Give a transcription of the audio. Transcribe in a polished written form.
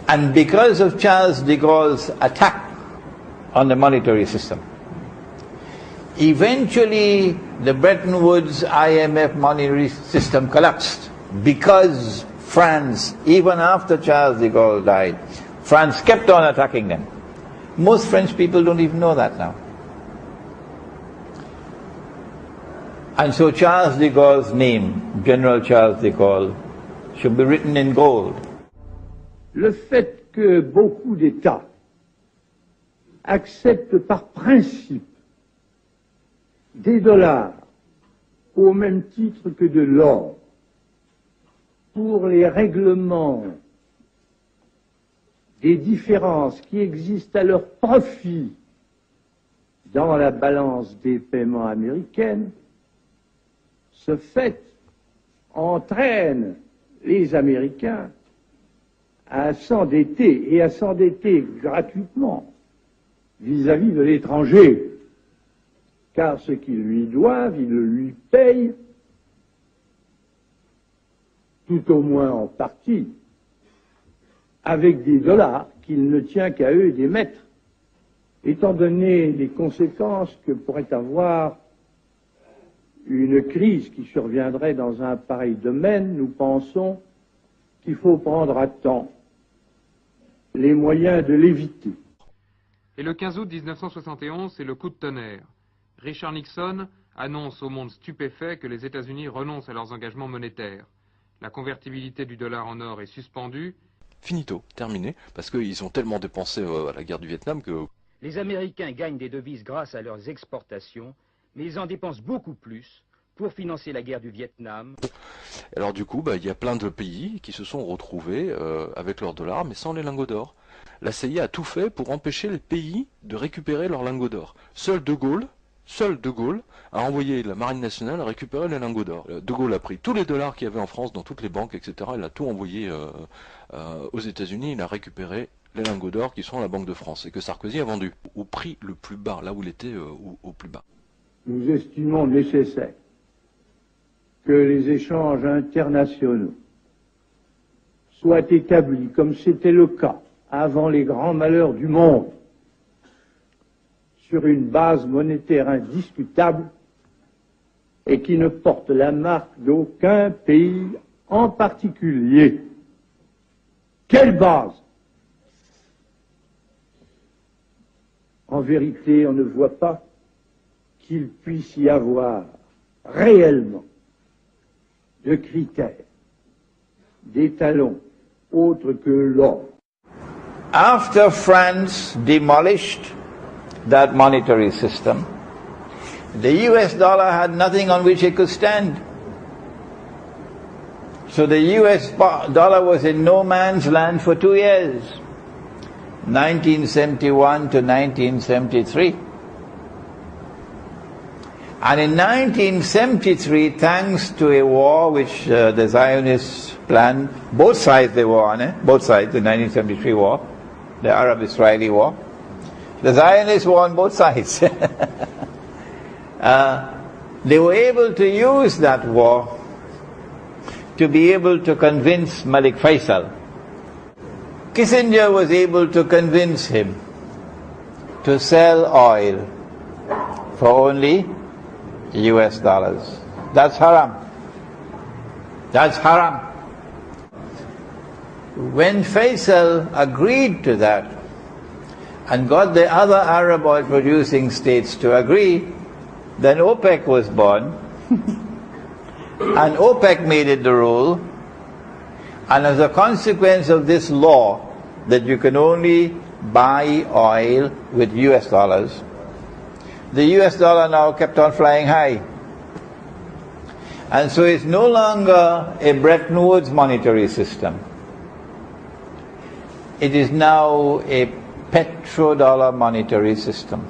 And because of Charles de Gaulle's attack on the monetary system, eventually the Bretton Woods IMF monetary system collapsed because France, even after Charles de Gaulle died, France kept on attacking them. Most French people don't even know that now. And so Charles de Gaulle's name, General Charles de Gaulle, should be written in gold. Le fait que beaucoup d'États acceptent par principe des dollars au même titre que de l'or pour les règlements des différences qui existent à leur profit dans la balance des paiements américaine, ce fait entraîne les Américains à s'endetter, et à s'endetter gratuitement vis-à-vis de l'étranger, car ce qu'ils lui doivent, ils le lui payent, tout au moins en partie, avec des dollars qu'il ne tient qu'à eux d'émettre. Étant donné les conséquences que pourrait avoir une crise qui surviendrait dans un pareil domaine, nous pensons qu'il faut prendre à temps les moyens de l'éviter. Et le 15 août 1971, c'est le coup de tonnerre. Richard Nixon annonce au monde stupéfait que les États-Unis renoncent à leurs engagements monétaires. La convertibilité du dollar en or est suspendue. Finito, terminé, parce qu'ils ont tellement dépensé à la guerre du Vietnam que... Les Américains gagnent des devises grâce à leurs exportations, mais ils en dépensent beaucoup plus pour financer la guerre du Vietnam. Alors du coup, il y a plein de pays qui se sont retrouvés avec leurs dollars, mais sans les lingots d'or. La CIA a tout fait pour empêcher les pays de récupérer leurs lingots d'or. Seul De Gaulle a envoyé la Marine nationale à récupérer les lingots d'or. De Gaulle a pris tous les dollars qu'il y avait en France dans toutes les banques, etc. Il a tout envoyé aux États-Unis. Il a récupéré les lingots d'or qui sont à la Banque de France et que Sarkozy a vendu au prix le plus bas, là où il était au plus bas. Nous estimons nécessaire que les échanges internationaux soient établis, comme c'était le cas avant les grands malheurs du monde, sur une base monétaire indiscutable et qui ne porte la marque d'aucun pays en particulier. Quelle base? En vérité, on ne voit pas qu'il puisse y avoir réellement de critères, d'étalons autres que l'or. After France demolished that monetary system, the US dollar had nothing on which it could stand. So the US dollar was in no man's land for 2 years, 1971 to 1973. And in 1973, thanks to a war which the Zionists planned, both sides they were on, both sides, the 1973 war, the Arab-Israeli war, the Zionists were on both sides. They were able to use that war to be able to convince Malik Faisal. Kissinger was able to convince him to sell oil for only US dollars. That's haram. That's haram. When Faisal agreed to that and got the other Arab oil producing states to agree, then OPEC was born and OPEC made it the rule, and as a consequence of this law that you can only buy oil with US dollars, the US dollar now kept on flying high. And so it's no longer a Bretton Woods monetary system. It is now a petrodollar monetary system.